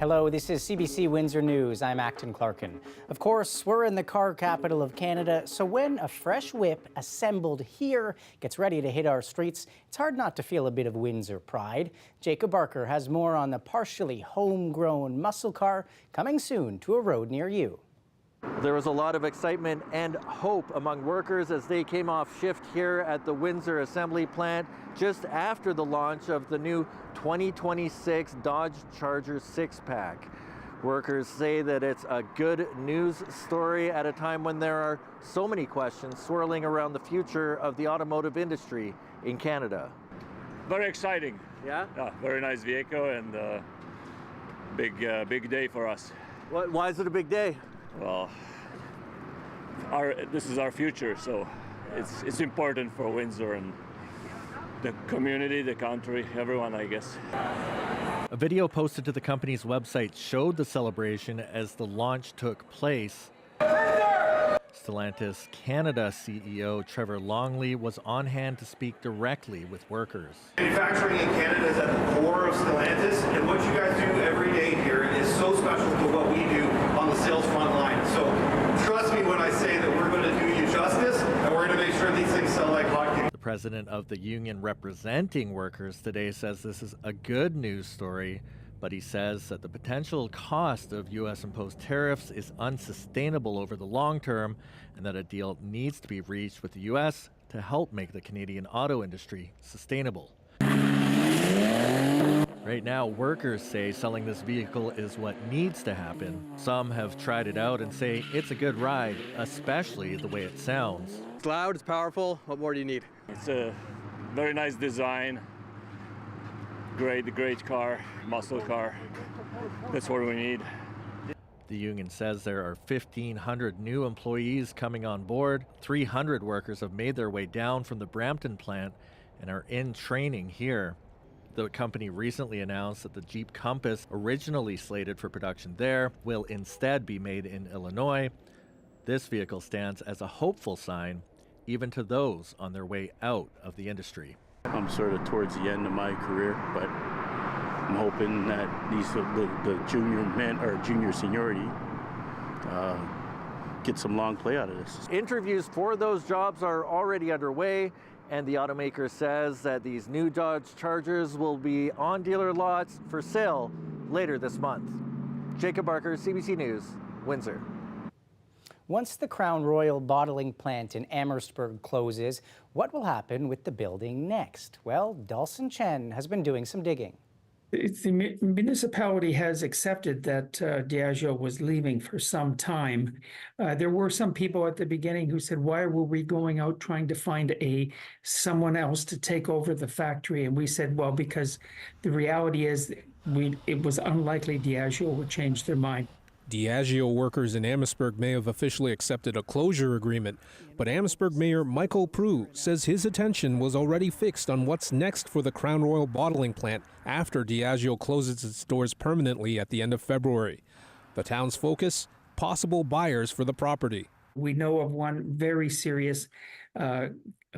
Hello, this is CBC Windsor News. I'm Acton Clarkin. Of course, we're in the car capital of Canada, so when a fresh whip assembled here gets ready to hit our streets, it's hard not to feel a bit of Windsor pride. Jacob Barker has more on the partially homegrown muscle car coming soon to a road near you. There was a lot of excitement and hope among workers as they came off shift here at the Windsor Assembly Plant just after the launch of the new 2026 Dodge Charger 6-pack. Workers say that it's a good news story at a time when there are so many questions swirling around the future of the automotive industry in Canada. Very exciting. Yeah? Yeah, very nice vehicle and big day for us. Why is it a big day? Well, this is our future, so it's important for Windsor and the community, the country, everyone, I guess. A video posted to the company's website showed the celebration as the launch took place. Stellantis Canada CEO Trevor Longley was on hand to speak directly with workers. Manufacturing in Canada is at the core of Stellantis, and what you guys do every day here is so special to what we do on the sales front line. So trust me when I say that we're going to do you justice, and we're going to make sure these things sell like hotcakes. The president of the union representing workers today says this is a good news story, but he says that the potential cost of U.S. imposed tariffs is unsustainable over the long term and that a deal needs to be reached with the U.S. to help make the Canadian auto industry sustainable. Right now, workers say selling this vehicle is what needs to happen. Some have tried it out and say it's a good ride, especially the way it sounds. It's loud, it's powerful. What more do you need? It's a very nice design. Great car, muscle car. That's what we need. The union says there are 1,500 new employees coming on board. 300 workers have made their way down from the Brampton plant and are in training here. The company recently announced that the Jeep Compass, originally slated for production there, will instead be made in Illinois. This vehicle stands as a hopeful sign, even to those on their way out of the industry. I'm sort of towards the end of my career, but I'm hoping that the junior men or junior seniority get some long play out of this. Interviews for those jobs are already underway, and the automaker says that these new Dodge Chargers will be on dealer lots for sale later this month. Jacob Barker, CBC News, Windsor. Once the Crown Royal bottling plant in Amherstburg closes, what will happen with the building next? Well, Dawson Chen has been doing some digging. The municipality has accepted that Diageo was leaving for some time. There were some people at the beginning who said, why were we going out trying to find someone else to take over the factory? And we said, well, because the reality is it was unlikely Diageo would change their mind. Diageo workers in Amherstburg may have officially accepted a closure agreement, but Amherstburg Mayor Michael Prue says his attention was already fixed on what's next for the Crown Royal bottling plant after Diageo closes its doors permanently at the end of February. The town's focus? Possible buyers for the property. We know of one very serious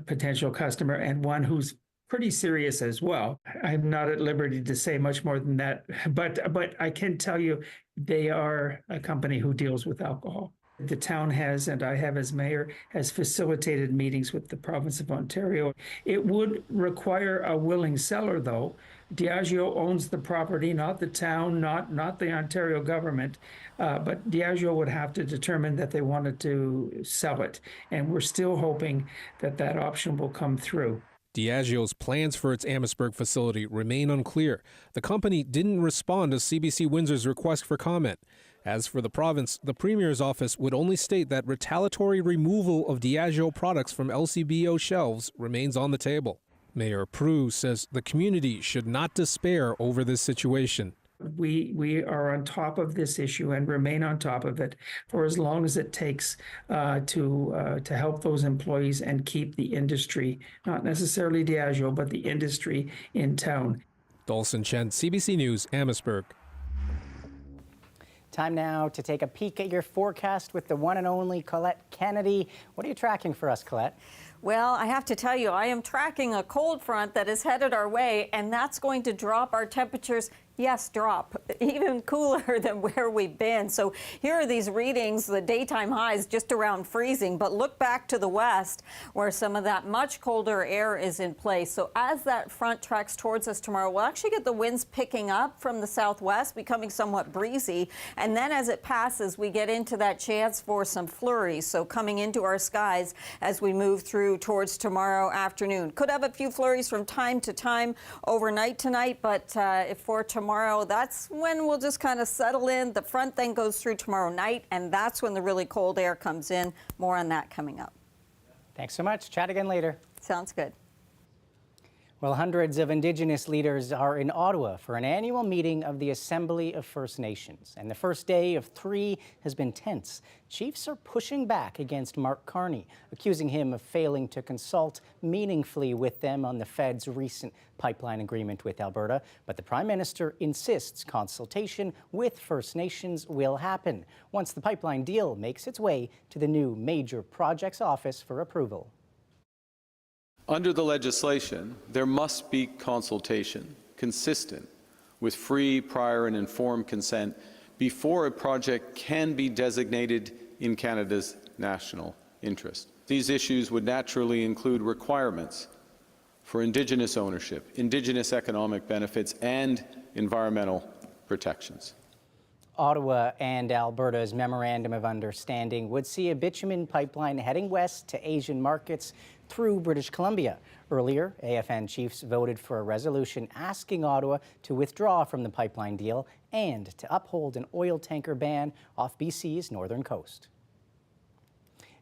potential customer and one who's pretty serious as well. I'm not at liberty to say much more than that, but I can tell you they are a company who deals with alcohol. The town has, and I have as mayor, has facilitated meetings with the province of Ontario. It would require a willing seller, though. Diageo owns the property, not the town, not the Ontario government, but Diageo would have to determine that they wanted to sell it. And we're still hoping that that option will come through. Diageo's plans for its Amherstburg facility remain unclear. The company didn't respond to CBC Windsor's request for comment. As for the province, the Premier's office would only state that retaliatory removal of Diageo products from LCBO shelves remains on the table. Mayor Prue says the community should not despair over this situation. We are on top of this issue and remain on top of it for as long as it takes to help those employees and keep the industry, not necessarily Diageo, but the industry in town. Dawson Chen, CBC News, Amherstburg. Time now to take a peek at your forecast with the one and only Colette Kennedy. What are you tracking for us, Colette? Well, I have to tell you, I am tracking a cold front that is headed our way, and that's going to drop our temperatures Yes, drop, even cooler than where we've been. So here are these readings, the daytime highs just around freezing, but look back to the west where some of that much colder air is in place. So as that front tracks towards us tomorrow, we'll actually get the winds picking up from the southwest, becoming somewhat breezy. And then as it passes, we get into that chance for some flurries. So coming into our skies as we move through towards tomorrow afternoon. Could have a few flurries from time to time overnight tonight, but for tomorrow, that's when we'll just kind of settle in. The front then goes through tomorrow night, and that's when the really cold air comes in. More on that coming up. Thanks so much. Chat again later. Sounds good. Well, hundreds of Indigenous leaders are in Ottawa for an annual meeting of the Assembly of First Nations. And the first day of 3 has been tense. Chiefs are pushing back against Mark Carney, accusing him of failing to consult meaningfully with them on the Fed's recent pipeline agreement with Alberta. But the Prime Minister insists consultation with First Nations will happen once the pipeline deal makes its way to the new Major Projects Office for approval. Under the legislation, there must be consultation consistent with free, prior and informed consent before a project can be designated in Canada's national interest. These issues would naturally include requirements for Indigenous ownership, Indigenous economic benefits and environmental protections. Ottawa and Alberta's Memorandum of Understanding would see a bitumen pipeline heading west to Asian markets through British Columbia. Earlier, AFN chiefs voted for a resolution asking Ottawa to withdraw from the pipeline deal and to uphold an oil tanker ban off BC's northern coast.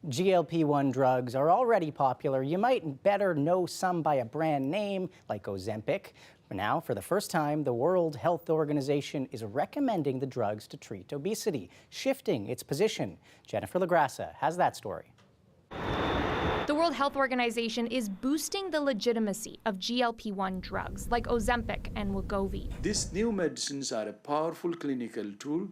GLP-1 drugs are already popular. You might better know some by a brand name like Ozempic. Now, for the first time, the World Health Organization is recommending the drugs to treat obesity, shifting its position. Jennifer LaGrassa has that story. The World Health Organization is boosting the legitimacy of GLP-1 drugs like Ozempic and Wegovy. These new medicines are a powerful clinical tool.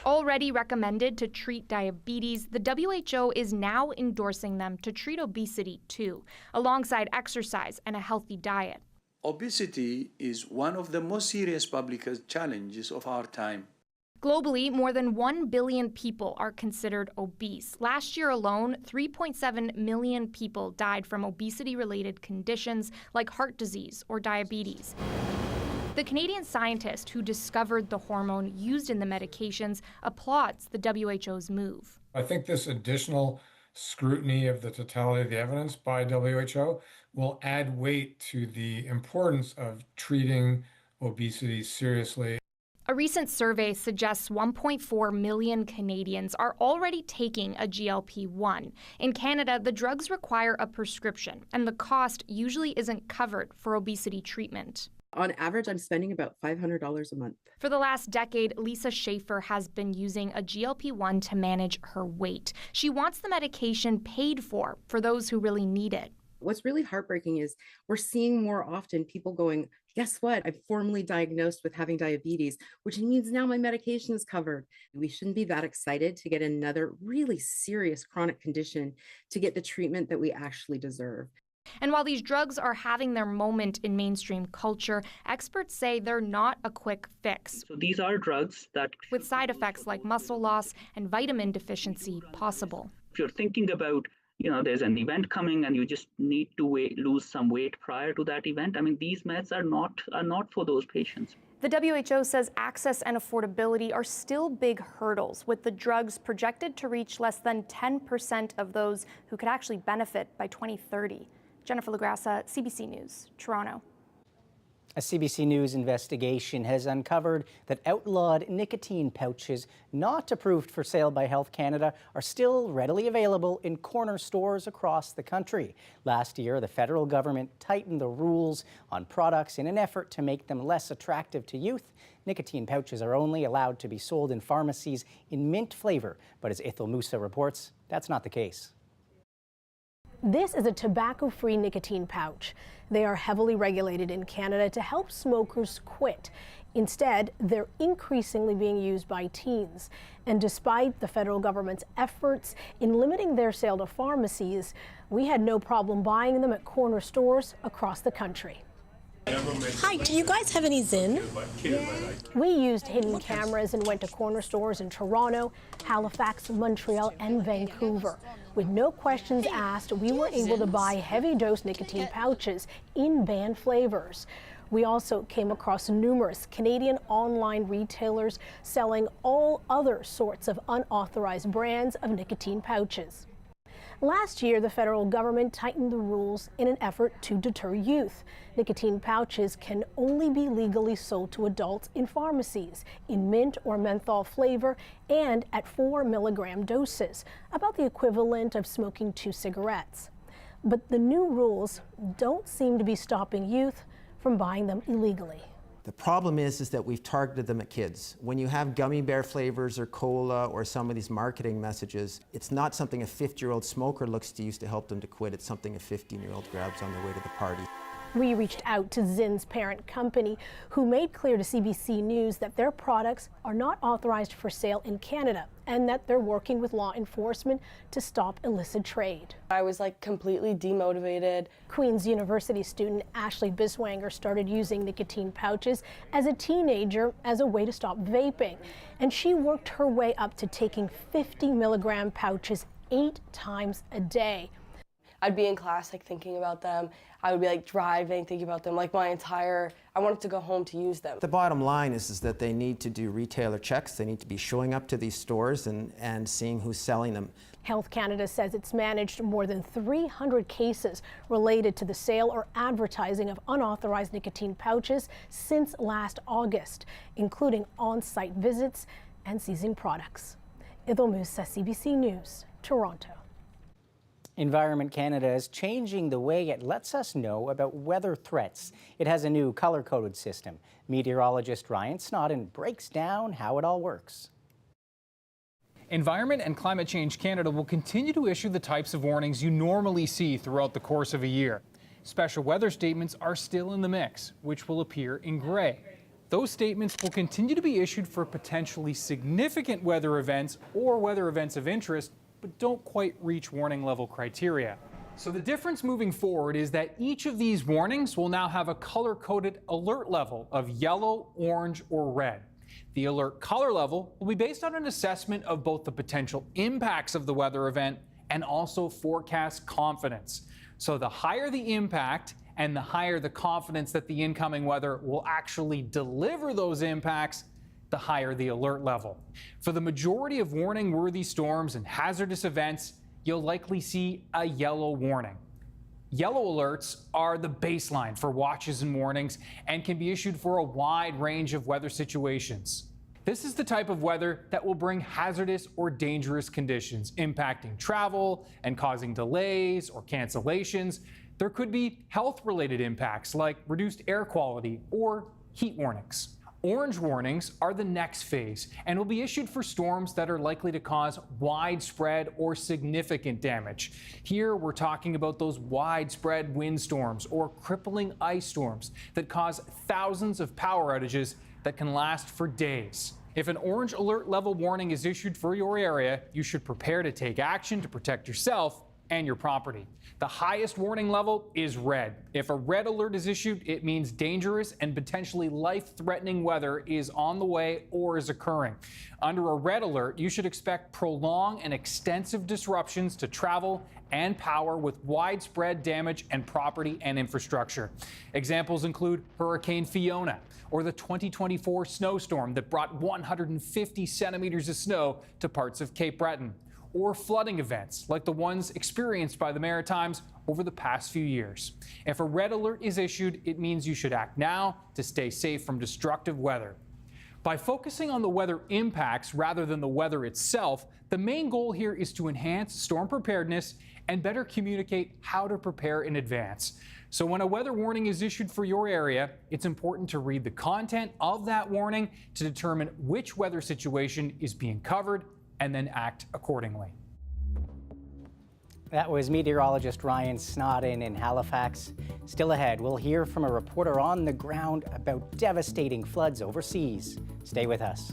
Already recommended to treat diabetes, the WHO is now endorsing them to treat obesity too, alongside exercise and a healthy diet. Obesity is one of the most serious public health challenges of our time. Globally, more than 1 billion people are considered obese. Last year alone, 3.7 million people died from obesity-related conditions like heart disease or diabetes. The Canadian scientist who discovered the hormone used in the medications applauds the WHO's move. I think this additional scrutiny of the totality of the evidence by WHO will add weight to the importance of treating obesity seriously. A recent survey suggests 1.4 million Canadians are already taking a GLP-1. In Canada, the drugs require a prescription, and the cost usually isn't covered for obesity treatment. On average, I'm spending about $500 a month. For the last decade, Lisa Schaefer has been using a GLP-1 to manage her weight. She wants the medication paid for those who really need it. What's really heartbreaking is we're seeing more often people going, guess what? I'm formally diagnosed with having diabetes, which means now my medication is covered. We shouldn't be that excited to get another really serious chronic condition to get the treatment that we actually deserve. And while these drugs are having their moment in mainstream culture, experts say they're not a quick fix. So these are drugs that, with side effects like muscle loss and vitamin deficiency possible. If you're thinking about, there's an event coming and you just need to lose some weight prior to that event, I mean, these meds are not for those patients. The WHO says access and affordability are still big hurdles, with the drugs projected to reach less than 10% of those who could actually benefit by 2030. Jennifer LaGrassa, CBC News, Toronto. A CBC News investigation has uncovered that outlawed nicotine pouches not approved for sale by Health Canada are still readily available in corner stores across the country. Last year, the federal government tightened the rules on products in an effort to make them less attractive to youth. Nicotine pouches are only allowed to be sold in pharmacies in mint flavor, but as Ithil Musa reports, that's not the case. This is a tobacco-free nicotine pouch. They are heavily regulated in Canada to help smokers quit. Instead, they're increasingly being used by teens. And despite the federal government's efforts in limiting their sale to pharmacies, we had no problem buying them at corner stores across the country. Hi, do you guys have any Zyn? We used hidden cameras and went to corner stores in Toronto, Halifax, Montreal, and Vancouver. With no questions asked, we were able to buy heavy-dose nicotine pouches in banned flavors. We also came across numerous Canadian online retailers selling all other sorts of unauthorized brands of nicotine pouches. Last year, the federal government tightened the rules in an effort to deter youth. Nicotine pouches can only be legally sold to adults in pharmacies, in mint or menthol flavor, and at 4 milligram doses, about the equivalent of smoking 2 cigarettes. But the new rules don't seem to be stopping youth from buying them illegally. The problem is that we've targeted them at kids. When you have gummy bear flavors or cola or some of these marketing messages, it's not something a 50-year-old smoker looks to use to help them to quit. It's something a 15-year-old grabs on their way to the party. We reached out to Zyn's parent company, who made clear to CBC News that their products are not authorized for sale in Canada and that they're working with law enforcement to stop illicit trade. I was completely demotivated. Queen's University student Ashley Biswanger started using nicotine pouches as a teenager as a way to stop vaping, and she worked her way up to taking 50 milligram pouches 8 times a day. I'd be in class thinking about them. I would be driving, thinking about them I wanted to go home to use them. The bottom line is that they need to do retailer checks. They need to be showing up to these stores and seeing who's selling them. Health Canada says it's managed more than 300 cases related to the sale or advertising of unauthorized nicotine pouches since last August, including on-site visits and seizing products. Idil Musa, CBC News, Toronto. Environment Canada is changing the way it lets us know about weather threats. It has a new color-coded system. Meteorologist Ryan Snodden breaks down how it all works. Environment and Climate Change Canada will continue to issue the types of warnings you normally see throughout the course of a year. Special weather statements are still in the mix, which will appear in gray. Those statements will continue to be issued for potentially significant weather events or weather events of interest, but don't quite reach warning level criteria. So the difference moving forward is that each of these warnings will now have a color-coded alert level of yellow, orange, or red. The alert color level will be based on an assessment of both the potential impacts of the weather event and also forecast confidence. So the higher the impact and the higher the confidence that the incoming weather will actually deliver those impacts, the higher the alert level. For the majority of warning-worthy storms and hazardous events, you'll likely see a yellow warning. Yellow alerts are the baseline for watches and warnings and can be issued for a wide range of weather situations. This is the type of weather that will bring hazardous or dangerous conditions, impacting travel and causing delays or cancellations. There could be health-related impacts like reduced air quality or heat warnings. Orange warnings are the next phase and will be issued for storms that are likely to cause widespread or significant damage. Here we're talking about those widespread windstorms or crippling ice storms that cause thousands of power outages that can last for days. If an orange alert level warning is issued for your area, you should prepare to take action to protect yourself and your property. The highest warning level is red. If a red alert is issued, it means dangerous and potentially life-threatening weather is on the way or is occurring. Under a red alert, you should expect prolonged and extensive disruptions to travel and power with widespread damage and property and infrastructure. Examples include Hurricane Fiona or the 2024 snowstorm that brought 150 centimeters of snow to parts of Cape Breton, or flooding events like the ones experienced by the Maritimes over the past few years. If a red alert is issued, it means you should act now to stay safe from destructive weather. By focusing on the weather impacts rather than the weather itself, the main goal here is to enhance storm preparedness and better communicate how to prepare in advance. So when a weather warning is issued for your area, it's important to read the content of that warning to determine which weather situation is being covered and then act accordingly. That was meteorologist Ryan Snodden in Halifax. Still ahead, we'll hear from a reporter on the ground about devastating floods overseas. Stay with us.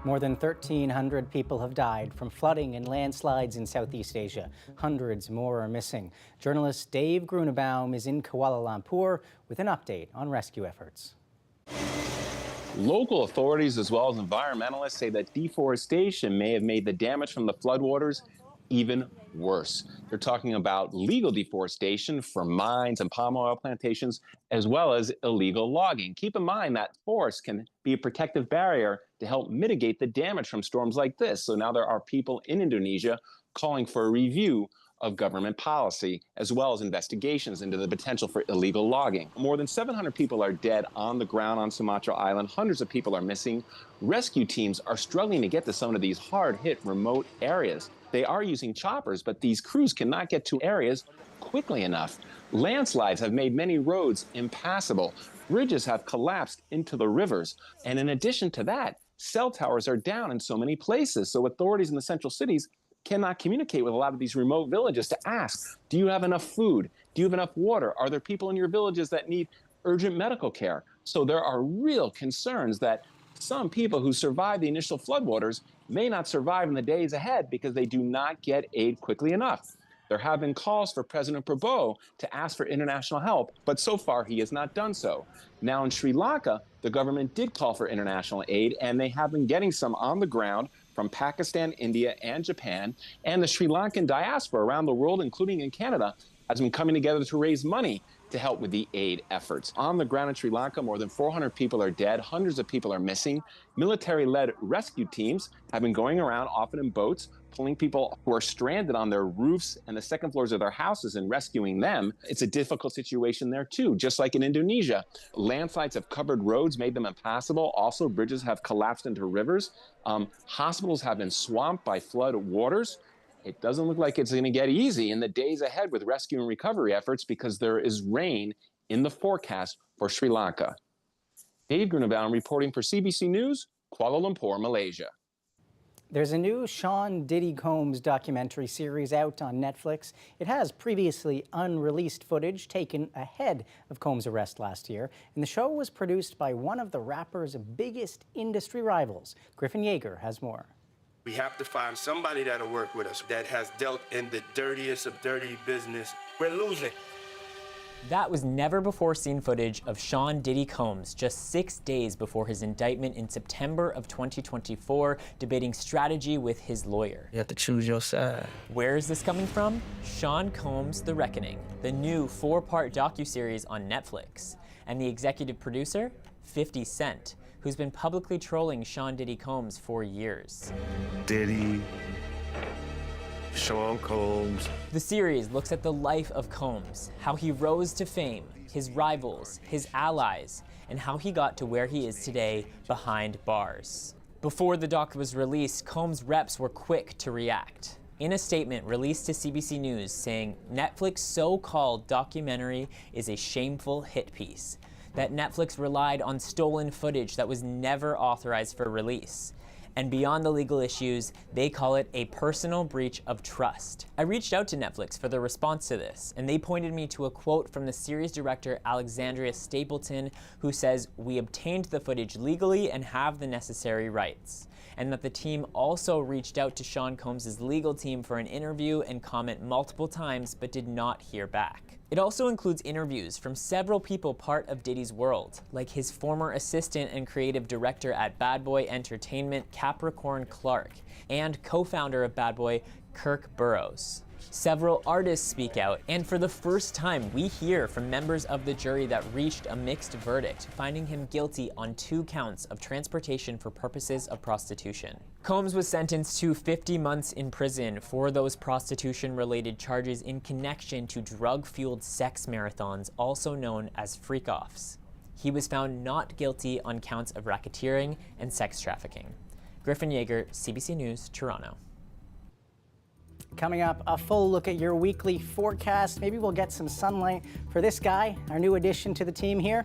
More than 1,300 people have died from flooding and landslides in Southeast Asia. Hundreds more are missing. Journalist Dave Grunebaum is in Kuala Lumpur with an update on rescue efforts. Local authorities as well as environmentalists say that deforestation may have made the damage from the floodwaters even worse. They're talking about legal deforestation from mines and palm oil plantations, as well as illegal logging. Keep in mind that forest can be a protective barrier to help mitigate the damage from storms like this. So now there are people in Indonesia calling for a review of government policy, as well as investigations into the potential for illegal logging. More than 700 people are dead on the ground on Sumatra Island. Hundreds of people are missing. Rescue teams are struggling to get to some of these hard-hit remote areas. They are using choppers, but these crews cannot get to areas quickly enough. Landslides have made many roads impassable. Bridges have collapsed into the rivers. And in addition to that, cell towers are down in so many places. So authorities in the central cities cannot communicate with a lot of these remote villages to ask, do you have enough food? Do you have enough water? Are there people in your villages that need urgent medical care? So there are real concerns that some people who survived the initial floodwaters may not survive in the days ahead because they do not get aid quickly enough. There have been calls for President Prabowo to ask for international help, but so far he has not done so. Now in Sri Lanka, the government did call for international aid, and they have been getting some on the ground from Pakistan, India, and Japan. And the Sri Lankan diaspora around the world, including in Canada, has been coming together to raise money to help with the aid efforts. On the ground in Sri Lanka, more than 400 people are dead, hundreds of people are missing. Military-led rescue teams have been going around, often in boats, pulling people who are stranded on their roofs and the second floors of their houses and rescuing them. It's a difficult situation there too, just like in Indonesia. Landslides have covered roads, made them impassable. Also, bridges have collapsed into rivers. Hospitals have been swamped by flood waters. It doesn't look like it's going to get easy in the days ahead with rescue and recovery efforts because there is rain in the forecast for Sri Lanka. Dave Grunebaum reporting for CBC News, Kuala Lumpur, Malaysia. There's a new Sean Diddy Combs documentary series out on Netflix. It has previously unreleased footage taken ahead of Combs' arrest last year, and the show was produced by one of the rapper's biggest industry rivals. Griffin Yeager has more. We have to find somebody that'll work with us that has dealt in the dirtiest of dirty business. We're losing. That was never-before-seen footage of Sean Diddy Combs just 6 days before his indictment in September of 2024, debating strategy with his lawyer. You have to choose your side. Where is this coming from? Sean Combs: The Reckoning, the new 4-part docuseries on Netflix. And the executive producer? 50 Cent, who's been publicly trolling Sean Diddy Combs for years. Diddy, Sean Combs. The series looks at the life of Combs, how he rose to fame, his rivals, his allies, and how he got to where he is today behind bars. Before the doc was released, Combs' reps were quick to react. In a statement released to CBC News saying, Netflix's so-called documentary is a shameful hit piece, that Netflix relied on stolen footage that was never authorized for release. And beyond the legal issues, they call it a personal breach of trust. I reached out to Netflix for their response to this, and they pointed me to a quote from the series director Alexandria Stapleton, who says, "We obtained the footage legally and have the necessary rights." And that the team also reached out to Sean Combs' legal team for an interview and comment multiple times, but did not hear back. It also includes interviews from several people part of Diddy's world, like his former assistant and creative director at Bad Boy Entertainment, Capricorn Clark, and co-founder of Bad Boy, Kirk Burrows. Several artists speak out, and for the first time, we hear from members of the jury that reached a mixed verdict, finding him guilty on 2 counts of transportation for purposes of prostitution. Combs was sentenced to 50 months in prison for those prostitution-related charges in connection to drug-fueled sex marathons, also known as freak-offs. He was found not guilty on counts of racketeering and sex trafficking. Griffin Yeager, CBC News, Toronto. Coming up, a full look at your weekly forecast. Maybe we'll get some sunlight for this guy, our new addition to the team here.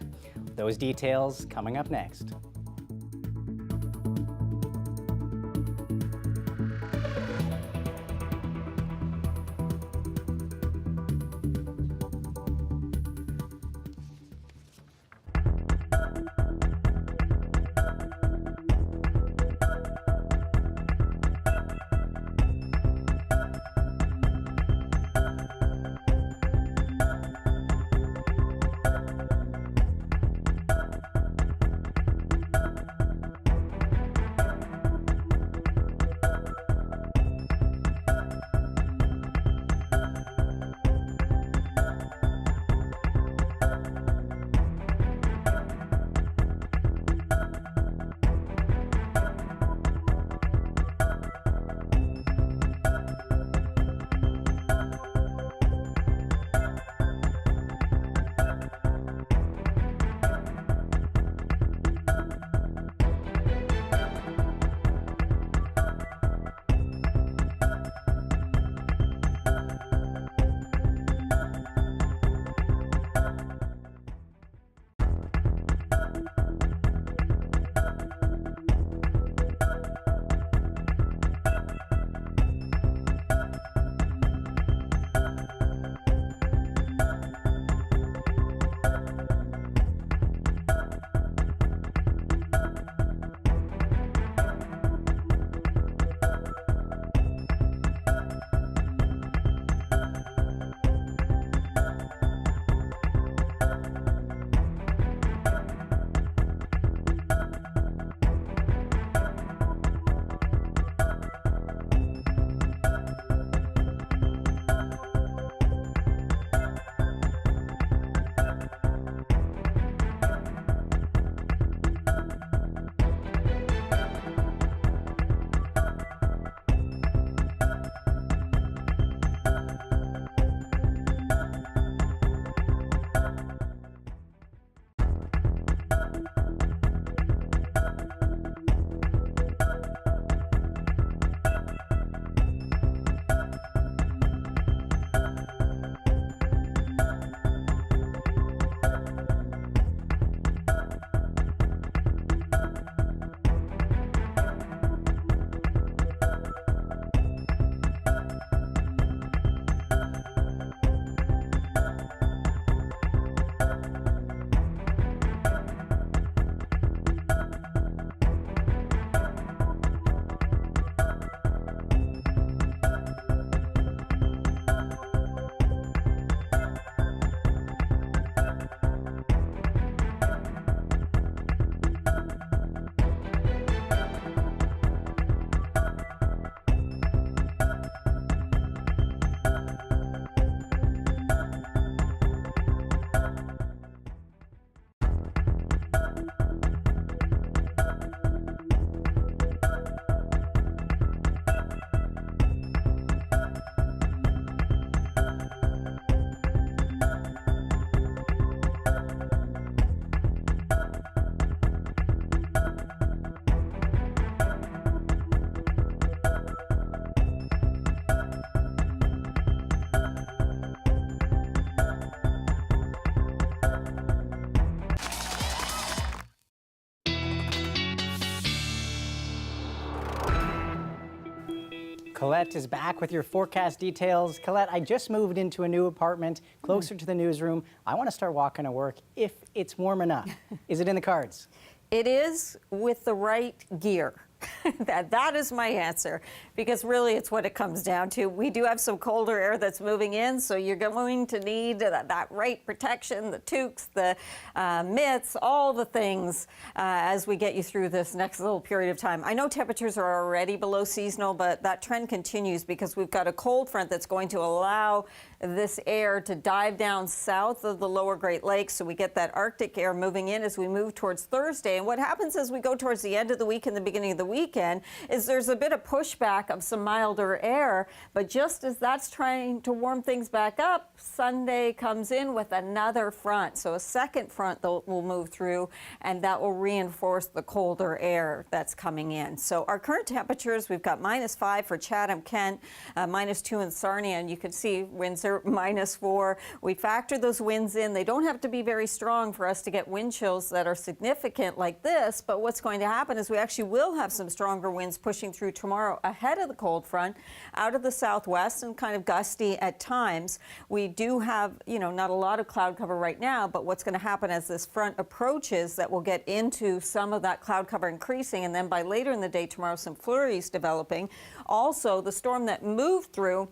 Those details coming up next. Colette is back with your forecast details. Colette, I just moved into a new apartment closer to the newsroom. I want to start walking to work if it's warm enough. Is it in the cards? It is, with the right gear. That is my answer, because really it's what it comes down to. We do have some colder air that's moving in, so you're going to need that right protection, the toques, the mitts, all the things as we get you through this next little period of time. I know temperatures are already below seasonal, but that trend continues because we've got a cold front that's going to allow this air to dive down south of the lower Great Lakes, so we get that Arctic air moving in as we move towards Thursday. And what happens as we go towards the end of the week and the beginning of the weekend is there's a bit of pushback of some milder air, but just as that's trying to warm things back up, Sunday comes in with another front. So a second front will move through, and that will reinforce the colder air that's coming in. So our current temperatures, we've got -5 for Chatham, Kent, -2 in Sarnia, and you can see Windsor -4. We factor those winds in. They don't have to be very strong for us to get wind chills that are significant like this, but what's going to happen is we actually will have some stronger winds pushing through tomorrow ahead of the cold front out of the southwest and kind of gusty at times. We do have, not a lot of cloud cover right now, but what's going to happen as this front approaches that we'll get into some of that cloud cover increasing, and then by later in the day tomorrow some flurries developing. Also, the storm that moved through,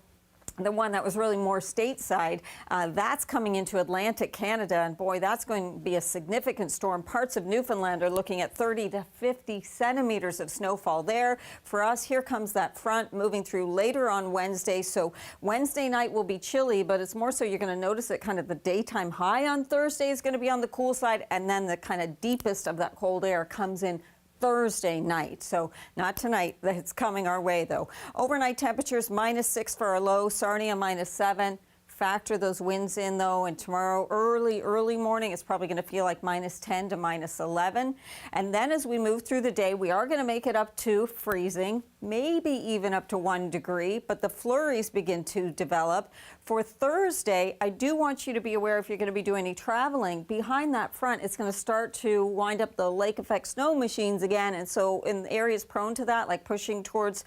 the one that was really more stateside, that's coming into Atlantic Canada, and boy, that's going to be a significant storm. Parts of Newfoundland are looking at 30 to 50 centimeters of snowfall there. For us, here comes that front moving through later on Wednesday, so Wednesday night will be chilly, but it's more so you're going to notice that kind of the daytime high on Thursday is going to be on the cool side, and then the kind of deepest of that cold air comes in Thursday night. So not tonight. It's coming our way, though. Overnight temperatures -6 for our low. Sarnia -7. Factor those winds in, though, and tomorrow early morning it's probably going to feel like -10 to -11. And then as we move through the day, we are going to make it up to freezing, maybe even up to 1 degree, but the flurries begin to develop. For Thursday, I do want you to be aware, if you're going to be doing any traveling, behind that front, it's going to start to wind up the lake effect snow machines again. And so in areas prone to that, like pushing towards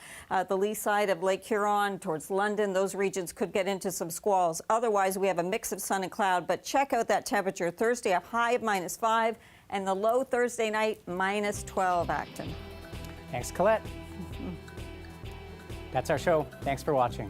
the lee side of Lake Huron, towards London, those regions could get into some squalls. Otherwise, we have a mix of sun and cloud, but check out that temperature. Thursday, a high of -5, and the low Thursday night, -12, Acton. Thanks, Colette. That's our show. Thanks for watching.